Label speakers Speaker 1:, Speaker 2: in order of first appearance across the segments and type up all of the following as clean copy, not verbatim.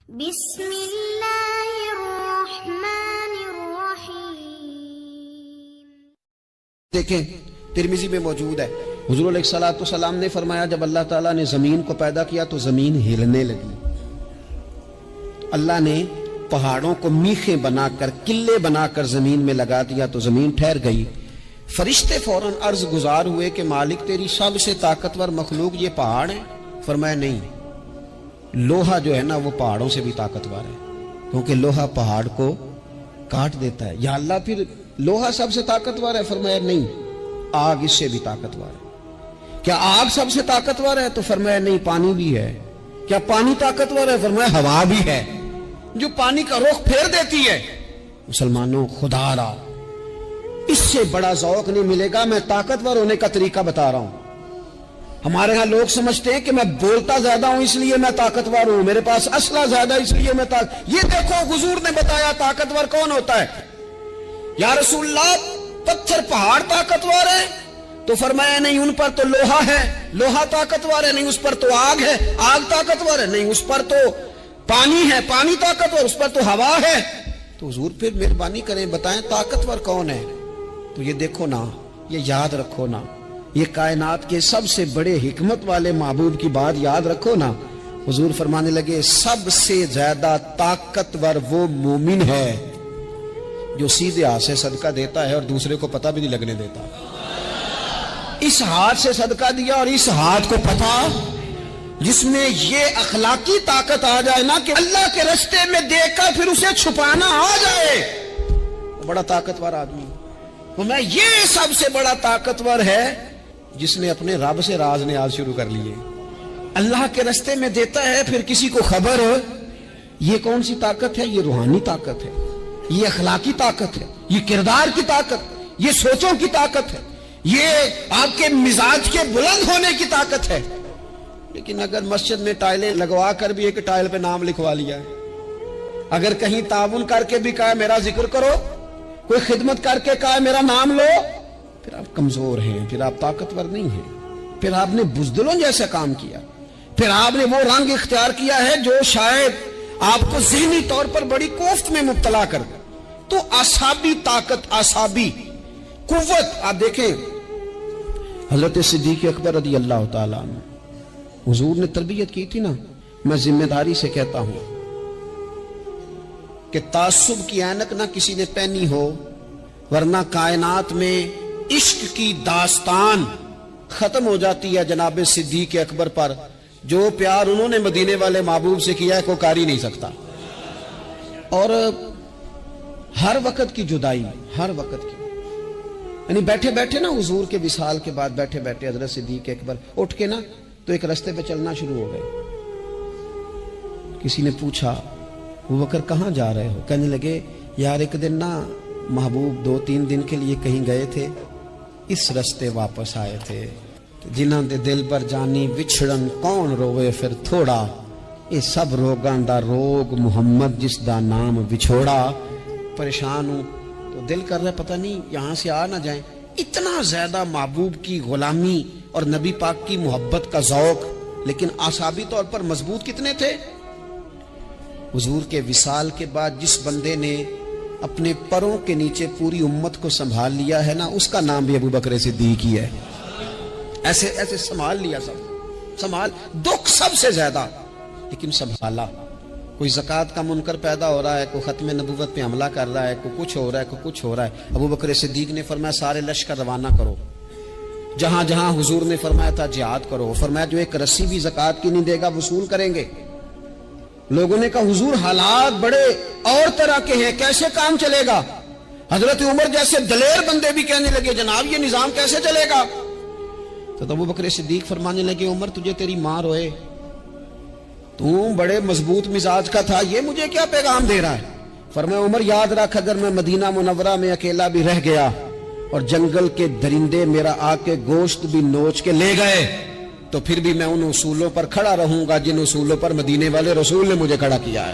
Speaker 1: بسم اللہ الرحمن الرحیم۔
Speaker 2: دیکھیں ترمذی میں موجود ہے، حضور علیہ الصلوۃ والسلام نے فرمایا جب اللہ تعالیٰ نے زمین کو پیدا کیا تو زمین ہلنے لگی۔ اللہ نے پہاڑوں کو میخیں بنا کر قلعے بنا کر زمین میں لگا دیا تو زمین ٹھہر گئی۔ فرشتے فوراً عرض گزار ہوئے کہ مالک تیری سب سے طاقتور مخلوق یہ پہاڑ ہے؟ فرمایا نہیں، لوہا جو ہے نا وہ پہاڑوں سے بھی طاقتور ہے، کیونکہ لوہا پہاڑ کو کاٹ دیتا ہے۔ یا اللہ پھر لوہا سب سے طاقتور ہے؟ فرمایا نہیں، آگ اس سے بھی طاقتور ہے۔ کیا آگ سب سے طاقتور ہے؟ تو فرمایا نہیں، پانی بھی ہے۔ کیا پانی طاقتور ہے؟ فرمایا ہوا بھی ہے جو پانی کا رخ پھیر دیتی ہے۔ مسلمانوں خدا را اس سے بڑا ذوق نہیں ملے گا۔ میں طاقتور ہونے کا طریقہ بتا رہا ہوں۔ ہمارے ہاں لوگ سمجھتے ہیں کہ میں بولتا زیادہ ہوں اس لیے میں طاقتور ہوں، میرے پاس اسلحہ زیادہ اس لیے میں یہ دیکھو حضور نے بتایا طاقتور کون ہوتا ہے۔ یا رسول اللہ پتھر پہاڑ طاقتور ہے؟ تو فرمایا نہیں، ان پر تو لوہا ہے، لوہا طاقتور ہے، نہیں اس پر تو آگ ہے، آگ طاقتور ہے، نہیں اس پر تو پانی ہے، پانی طاقتور، اس پر تو ہوا ہے۔ تو حضور پھر مہربانی کریں بتائیں طاقتور کون ہے؟ تو یہ دیکھو نا، یہ یاد رکھو نا، یہ کائنات کے سب سے بڑے حکمت والے محبوب کی بات یاد رکھو نا۔ حضور فرمانے لگے سب سے زیادہ طاقتور وہ مومن ہے جو سیدھے ہاتھ سے صدقہ دیتا ہے اور دوسرے کو پتہ بھی نہیں لگنے دیتا۔ اس ہاتھ سے صدقہ دیا اور اس ہاتھ کو پتہ، جس میں یہ اخلاقی طاقت آ جائے نا کہ اللہ کے رستے میں دیکھ کر پھر اسے چھپانا آ جائے، وہ بڑا طاقتور آدمی۔ میں یہ سب سے بڑا طاقتور ہے جس نے اپنے رب سے راز نیاز شروع کر لیے، اللہ کے رستے میں دیتا ہے پھر کسی کو خبر۔ یہ کون سی طاقت ہے؟ یہ روحانی طاقت ہے، یہ اخلاقی طاقت ہے، یہ کردار کی طاقت، یہ سوچوں کی طاقت ہے، یہ آپ کے مزاج کے بلند ہونے کی طاقت ہے۔ لیکن اگر مسجد میں ٹائلیں لگوا کر بھی ایک ٹائل پہ نام لکھوا لیا ہے، اگر کہیں تعاون کر کے بھی کہا میرا ذکر کرو، کوئی خدمت کر کے کہا میرا نام لو، پھر آپ کمزور ہیں، پھر آپ طاقتور نہیں ہیں، پھر آپ نے بزدلوں جیسا کام کیا، پھر آپ نے وہ رنگ اختیار کیا ہے جو شاید آپ کو ذہنی طور پر بڑی کوفت میں مبتلا کر دے۔ تو اعصابی طاقت، اعصابی قوت، آپ دیکھیں حضرت صدیق اکبر رضی اللہ تعالیٰ عنہ، حضور نے تربیت کی تھی نا۔ میں ذمہ داری سے کہتا ہوں کہ تعصب کی اینک نہ کسی نے پہنی ہو، ورنہ کائنات میں عشق کی داستان ختم ہو جاتی ہے جناب صدیق اکبر پر۔ جو پیار انہوں نے مدینے والے محبوب سے کیا ہے کوئی کر ہی نہیں سکتا۔ اور ہر وقت کی جدائی، ہر وقت کی، یعنی بیٹھے بیٹھے نا حضور کے وصال کے بعد بیٹھے بیٹھے حضرت صدیق اکبر اٹھ کے نا تو ایک رستے پہ چلنا شروع ہو گئے۔ کسی نے پوچھا ابو بکر کہاں جا رہے ہو؟ کہنے لگے یار ایک دن نا محبوب 2-3 دن کے لیے کہیں گئے تھے، اس رستے واپس آئے تھے۔ جنہاں دے دل پر جانی وچھڑن کون روے پھر تھوڑا، یہ سب روگاں دا روگ محمد جس دا نام وچھوڑا۔ پریشان ہوں تو دل کر رہا ہے پتہ نہیں یہاں سے آ نہ جائیں۔ اتنا زیادہ محبوب کی غلامی اور نبی پاک کی محبت کا ذوق، لیکن اعصابی طور پر مضبوط کتنے تھے؟ حضور کے وصال کے بعد جس بندے نے اپنے پروں کے نیچے پوری امت کو سنبھال لیا ہے نا، اس کا نام بھی ابو بکر صدیق ہی ہے۔ ایسے ایسے سنبھال لیا، سب سنبھال، دکھ سب سے زیادہ لیکن سنبھالا۔ کوئی زکوٰۃ کا منکر پیدا ہو رہا ہے، کوئی ختم نبوت پہ حملہ کر رہا ہے، کوئی کچھ ہو رہا ہے، کوئی کچھ ہو رہا ہے، ابو بکر صدیق نے فرمایا سارے لشکر روانہ کرو۔ جہاں جہاں حضور نے فرمایا تھا جہاد کرو، فرمایا جو ایک رسی بھی زکوٰۃ کی نہیں دے گا وصول کریں گے۔ لوگوں نے کہا حضور حالات بڑے اور طرح کے ہیں، کیسے کام چلے گا؟ حضرت عمر جیسے دلیر بندے بھی کہنے لگے جناب یہ نظام کیسے چلے گا؟ تو ابو بکر صدیق فرمانے لگے عمر تجھے تیری ماں روئے، تو بڑے مضبوط مزاج کا تھا، یہ مجھے کیا پیغام دے رہا ہے؟ فرمایا عمر یاد رکھ اگر میں مدینہ منورہ میں اکیلا بھی رہ گیا اور جنگل کے درندے میرا آ کے گوشت بھی نوچ کے لے گئے تو پھر بھی میں ان اصولوں پر کھڑا رہوں گا جن اصولوں پر مدینے والے رسول نے مجھے کھڑا کیا ہے۔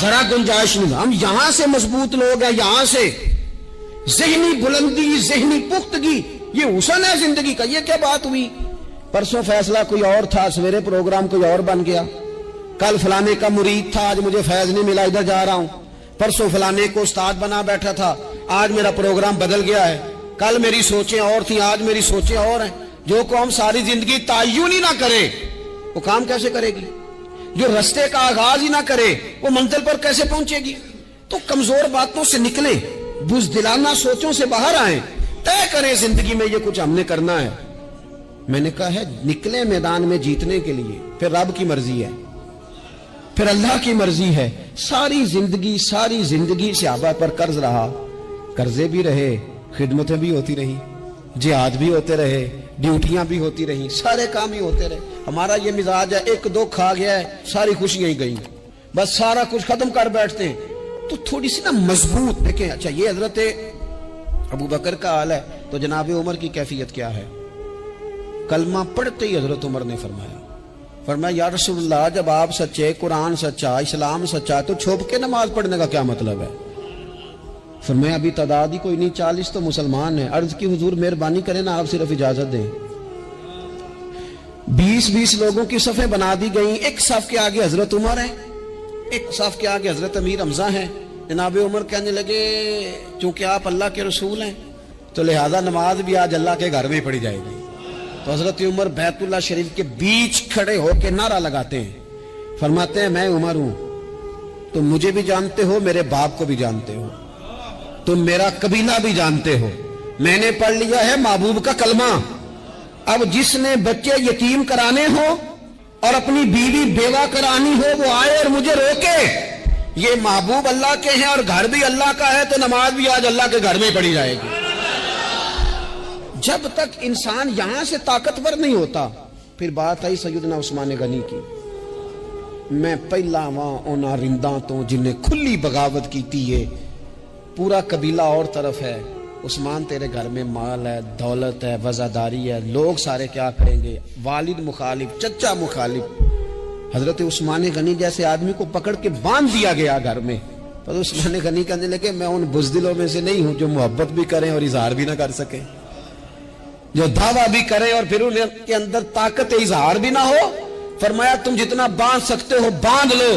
Speaker 2: ذرا گنجائش نہیں، ہم یہاں سے مضبوط لوگ ہیں، یہاں سے ذہنی بلندی، ذہنی پختگی، یہ حسن ہے زندگی کا۔ یہ کیا بات ہوئی؟ پرسوں فیصلہ کوئی اور تھا، سویرے پروگرام کوئی اور بن گیا۔ کل فلانے کا مرید تھا، آج مجھے فیض نہیں ملا، ادھر جا رہا ہوں، پرسوں فلانے کو استاد بنا بیٹھا تھا، آج میرا پروگرام بدل گیا ہے، کل میری سوچیں اور تھیں، آج میری سوچیں اور ہیں۔ جو قوم ساری زندگی تعین ہی نہ کرے وہ کام کیسے کرے گی؟ جو رستے کا آغاز ہی نہ کرے وہ منزل پر کیسے پہنچے گی؟ تو کمزور باتوں سے نکلیں، بزدلانہ سوچوں سے باہر آئیں، طے کریں زندگی میں یہ کچھ ہم نے کرنا ہے۔ میں نے کہا ہے نکلیں میدان میں جیتنے کے لیے، پھر رب کی مرضی ہے، پھر اللہ کی مرضی ہے۔ ساری زندگی صحابہ پر قرض رہا، قرضے بھی رہے، خدمتیں بھی ہوتی رہی، جہاد بھی ہوتے رہے، ڈیوٹیاں بھی ہوتی رہی، سارے کام ہی ہوتے رہے۔ ہمارا یہ مزاج ہے، ایک دو کھا گیا ہے ساری خوشیاں ہی گئیں، بس سارا کچھ ختم کر بیٹھتے ہیں۔ تو تھوڑی سی نا مضبوط دیکھیں۔ اچھا یہ حضرت ابو بکر کا حال ہے تو جناب عمر کی کیفیت کیا ہے؟ کلمہ پڑھتے ہی حضرت عمر نے فرمایا یا رسول اللہ، جب آپ سچے، قرآن سچا، اسلام سچا، تو چھپ کے نماز پڑھنے کا کیا مطلب ہے؟ فرمایا ابھی تعداد ہی کوئی نہیں، 40 تو مسلمان ہیں۔ عرض کی حضور مہربانی کریں نا، آپ صرف اجازت دیں۔ 20 لوگوں کی صفیں بنا دی گئیں، ایک صف کے آگے حضرت عمر ہیں، ایک صف کے آگے حضرت امیر حمزہ ہیں۔ جناب عمر کہنے لگے چونکہ آپ اللہ کے رسول ہیں تو لہذا نماز بھی آج اللہ کے گھر میں پڑھی جائے گی۔ تو حضرت عمر بیت اللہ شریف کے بیچ کھڑے ہو کے نعرہ لگاتے ہیں، فرماتے ہیں میں عمر ہوں، تم مجھے بھی جانتے ہو، میرے باپ کو بھی جانتے ہو، تم میرا قبیلہ بھی جانتے ہو، میں نے پڑھ لیا ہے محبوب کا کلمہ۔ اب جس نے بچے یتیم کرانے ہو اور اپنی بیوی بیوہ کرانی ہو وہ آئے اور مجھے روکے۔ یہ محبوب اللہ کے ہیں اور گھر بھی اللہ کا ہے تو نماز بھی آج اللہ کے گھر میں پڑھی جائے گی۔ جب تک انسان یہاں سے طاقتور نہیں ہوتا، پھر بات آئی سیدنا عثمان غنی کی۔ میں پہلا وہاں اونا رنداں تو جنہیں کھلی بغاوت کی تھی، ہے پورا قبیلہ اور طرف ہے، عثمان تیرے گھر میں مال ہے، دولت ہے، وزاداری ہے، لوگ سارے کیا کریں گے؟ والد مخالف، چچا مخالف۔ حضرت عثمان غنی جیسے آدمی کو پکڑ کے باندھ دیا گیا گھر میں۔ تو عثمان غنی کہنے لگے میں ان بزدلوں میں سے نہیں ہوں جو محبت بھی کریں اور اظہار بھی نہ کر سکیں، جو دعویٰ بھی کریں اور پھر ان کے اندر طاقت اظہار بھی نہ ہو۔ فرمایا تم جتنا باندھ سکتے ہو باندھ لو،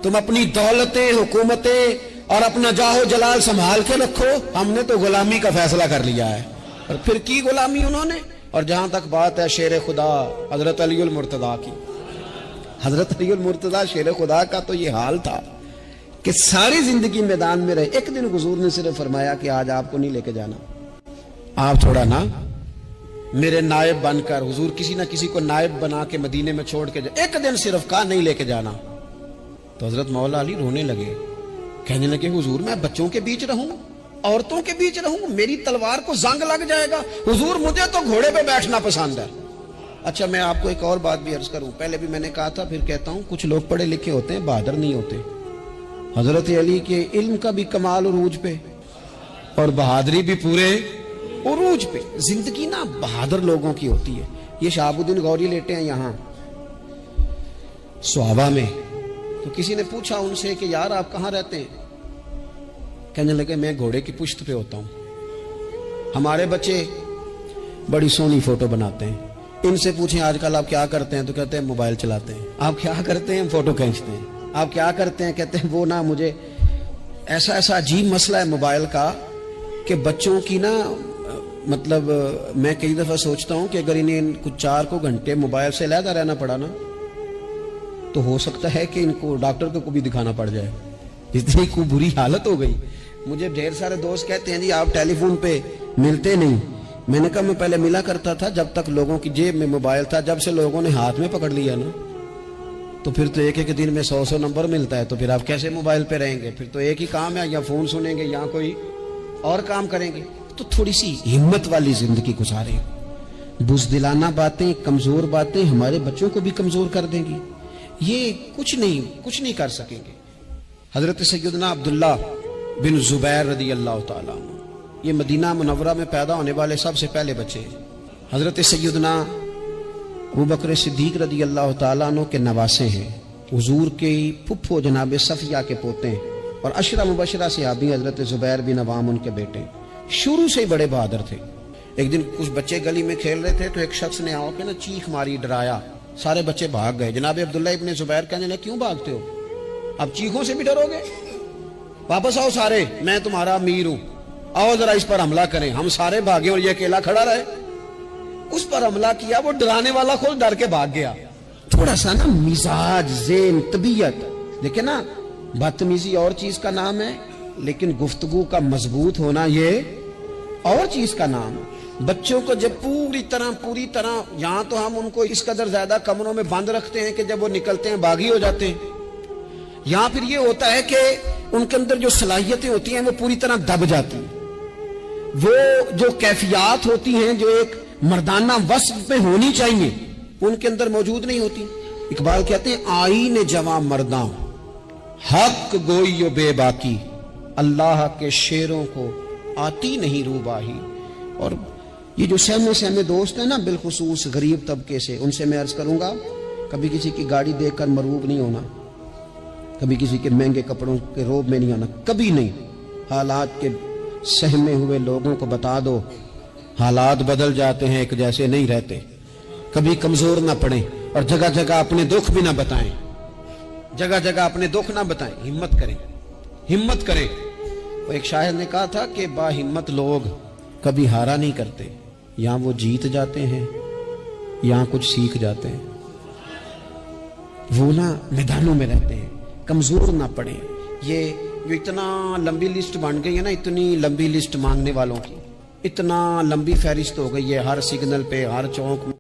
Speaker 2: تم اپنی دولتیں، حکومتیں اور اپنا جاہو جلال سنبھال کے رکھو، ہم نے تو غلامی کا فیصلہ کر لیا ہے۔ اور پھر کی غلامی انہوں نے۔ اور جہاں تک بات ہے شیر خدا حضرت علی المرتضیٰ کی، حضرت علی المرتضیٰ شیر خدا کا تو یہ حال تھا کہ ساری زندگی میدان میں رہے۔ ایک دن حضور نے صرف فرمایا کہ آج آپ کو نہیں لے کے جانا، آپ تھوڑا نا میرے نائب بن کر، حضور کسی نہ کسی کو نائب بنا کے مدینے میں چھوڑ کے ایک دن صرف کہا نہیں لے کے جانا۔ تو حضرت مولا علی رونے لگے، کہنے لگے حضور میں بچوں کے بیچ رہوں، عورتوں کے بیچ رہوں، میری تلوار کو زنگ لگ جائے گا، حضور مجھے تو گھوڑے پہ بیٹھنا پسند ہے۔ اچھا میں آپ کو ایک اور بات بھی عرض کروں، پہلے بھی میں نے کہا تھا پھر کہتا ہوں، کچھ لوگ پڑھے لکھے ہوتے ہیں بہادر نہیں ہوتے۔ حضرت علی کے علم کا بھی کمال عروج پہ اور بہادری بھی پورے عروج پہ۔ زندگی نا بہادر لوگوں کی ہوتی ہے۔ یہ شہاب الدین غوری لیٹے ہیں یہاں صحابہ میں، تو کسی نے پوچھا ان سے کہ یار آپ کہاں رہتے ہیں؟ کہنے لگے میں گھوڑے کی پشت پہ ہوتا ہوں، ہمارے بچے بڑی سونی فوٹو بناتے ہیں، ان سے پوچھیں آج کل آپ کیا کرتے ہیں تو کہتے ہیں موبائل چلاتے ہیں۔ آپ کیا کرتے ہیں؟ فوٹو کھینچتے ہیں۔ آپ کیا کرتے ہیں؟ کہتے ہیں وہ نا مجھے ایسا عجیب مسئلہ ہے موبائل کا کہ بچوں کی نا مطلب میں کئی دفعہ سوچتا ہوں کہ اگر انہیں کچھ 4 گھنٹے موبائل سے علیحدہ رہنا پڑا نا تو ہو سکتا ہے کہ ان کو ڈاکٹر کو بھی دکھانا پڑ جائے، اتنی کو بری حالت ہو گئی۔ مجھے ڈھیر سارے دوست کہتے ہیں جی آپ ٹیلی فون پہ ملتے نہیں۔ میں نے کہا میں پہلے ملا کرتا تھا جب تک لوگوں کی جیب میں موبائل تھا، جب سے لوگوں نے ہاتھ میں پکڑ لیا نا تو پھر تو ایک دن میں 100 نمبر ملتا ہے، تو پھر آپ کیسے موبائل پہ رہیں گے؟ پھر تو ایک ہی کام ہے، یا فون سنیں گے یا کوئی اور کام کریں گے۔ تو تھوڑی سی ہمت والی زندگی گزاریں۔ بزدلانہ باتیں، کمزور باتیں ہمارے بچوں کو بھی کمزور کر دیں گی، یہ کچھ نہیں کر سکیں گے۔ حضرت سیدنا عبداللہ بن زبیر رضی اللہ تعالیٰ عنہ یہ مدینہ منورہ میں پیدا ہونے والے سب سے پہلے بچے ہیں۔ حضرت سیدنا ابوبکر صدیق رضی اللہ تعالیٰ عنہ کے نواسے ہیں، حضور کے پھپھو جناب صفیہ کے پوتے ہیں، اور عشرہ مبشرہ صحابی حضرت زبیر بن عوام ان کے بیٹے، شروع سے ہی بڑے بہادر تھے۔ ایک دن کچھ بچے گلی میں کھیل رہے تھے تو ایک شخص نے آ کے نا چیخ ماری، ڈرایا، سارے بچے بھاگ گئے. جناب عبداللہ ابن زبیر کہنے لگے کیوں بھاگتے ہو؟ اب چیخوں سے بھی ڈرو گے؟ واپس آؤ سارے, میں تمہارا امیر ہوں, آؤ ذرا اس پر حملہ کریں. ہم سارے بھاگے اور یہ اکیلا کھڑا رہے. اس پر حملہ کیا, وہ ڈرانے والا خود ڈر کے بھاگ گیا. تھوڑا سا نا مزاج, ذہن, طبیعت دیکھیں نا, بدتمیزی اور چیز کا نام ہے, لیکن گفتگو کا مضبوط ہونا یہ اور چیز کا نام ہے. بچوں کو جب پوری طرح یہاں تو ہم ان کو اس قدر زیادہ کمروں میں بند رکھتے ہیں کہ جب وہ نکلتے ہیں باغی ہو جاتے ہیں. یہاں پھر یہ ہوتا ہے کہ ان کے اندر جو صلاحیتیں ہوتی ہیں وہ پوری طرح دب جاتی ہیں. وہ جو کیفیات ہوتی ہیں جو ایک مردانہ وصف میں ہونی چاہیے ان کے اندر موجود نہیں ہوتی. اقبال کہتے ہیں آئین جواں مرداں حق گوئی و بے باکی, اللہ کے شیروں کو آتی نہیں روباہی. اور یہ جو سہمے دوست ہیں نا, بالخصوص غریب طبقے سے, ان سے میں عرض کروں گا کبھی کسی کی گاڑی دیکھ کر مرعوب نہیں ہونا, کبھی کسی کے مہنگے کپڑوں کے روب میں نہیں آنا, کبھی نہیں. حالات کے سہمے ہوئے لوگوں کو بتا دو حالات بدل جاتے ہیں, ایک جیسے نہیں رہتے. کبھی کمزور نہ پڑیں اور جگہ جگہ اپنے دکھ بھی نہ بتائیں, جگہ جگہ اپنے دکھ نہ بتائیں. ہمت کریں. وہ ایک شاعر نے کہا تھا کہ با ہمت لوگ کبھی ہارا نہیں کرتے, یہاں وہ جیت جاتے ہیں, یہاں کچھ سیکھ جاتے ہیں. وہ نا میدانوں میں رہتے ہیں, کمزور نہ پڑیں. یہ جو اتنا لمبی لسٹ بن گئی ہے نا, اتنی لمبی لسٹ مانگنے والوں کی, اتنا لمبی فہرست ہو گئی ہے, ہر سگنل پہ, ہر چوک میں